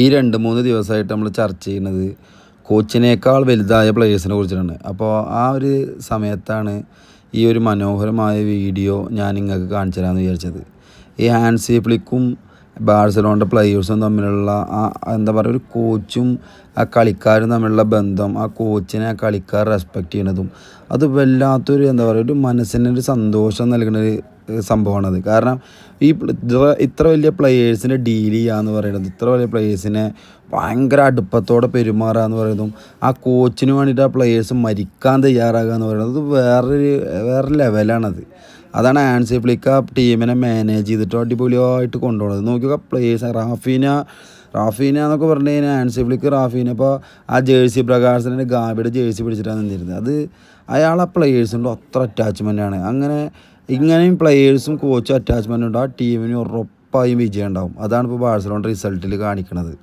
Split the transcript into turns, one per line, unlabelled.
ഈ 2-3 ദിവസമായിട്ട് നമ്മൾ ചർച്ച ചെയ്യുന്നത് കോച്ചിനേക്കാൾ വലുതായ പ്ലേയേഴ്സിനെ കുറിച്ചിട്ടാണ്. അപ്പോൾ ആ ഒരു സമയത്താണ് ഈ ഒരു മനോഹരമായ വീഡിയോ ഞാൻ നിങ്ങൾക്ക് കാണിച്ചു തരാമെന്ന് വിചാരിച്ചത്. ഈ ഹാൻസി ഫ്ലിക്കും ബാഴ്സലോണയുടെ പ്ലേയേഴ്സും തമ്മിലുള്ള ആ എന്താ പറയുക, ഒരു കോച്ചും ആ കളിക്കാരും തമ്മിലുള്ള ബന്ധം, ആ കോച്ചിനെ ആ കളിക്കാർ റെസ്പെക്റ്റ് ചെയ്യണതും, അത് വല്ലാത്തൊരു എന്താ പറയുക, ഒരു മനസ്സിനൊരു സന്തോഷം നൽകുന്നൊരു സംഭവമാണത്. കാരണം ഇത്ര വലിയ പ്ലെയേഴ്സിനെ ഡീൽ ചെയ്യുക എന്ന് പറയുന്നത്, ഇത്ര വലിയ പ്ലെയേഴ്സിനെ ഭയങ്കര അടുപ്പത്തോടെ പെരുമാറുക എന്ന് പറയുന്നതും, ആ കോച്ചിന് വേണ്ടിയിട്ട് ആ പ്ലെയേഴ്സ് മരിക്കാൻ തയ്യാറാകുക എന്ന് പറയുന്നത് വേറെ ലെവലാണത്. അതാണ് ഹാൻസി ഫ്ലിക്ക് ആ ടീമിനെ മാനേജ് ചെയ്തിട്ട് അടിപൊളിയായിട്ട് കൊണ്ടുപോകുന്നത്. നോക്കിയൊക്കെ പ്ലേയേഴ്സ് റാഫീന എന്നൊക്കെ പറഞ്ഞു കഴിഞ്ഞാൽ ഹാൻസി ഫ്ലിക്ക് ഇപ്പോൾ ആ ജേഴ്സി പ്രകാശത്തിൻ്റെ ഗാബിയുടെ ജേഴ്സി പിടിച്ചിട്ടാണ് നിന്നിരുന്നത്. അത് അയാളെ പ്ലെയേഴ്സിൻ്റെ അത്ര അറ്റാച്ച്മെൻറ്റാണ്. ഇങ്ങനെയും പ്ലെയേഴ്സും കോച്ചും അറ്റാച്ച്മെൻറ്റും ഉണ്ട്, ആ ടീമിന് ഉറപ്പായും വിജയം ഉണ്ടാവും. അതാണ് ഇപ്പോൾ ബാഴ്സലോണ റിസൾട്ടിൽ കാണിക്കുന്നത്.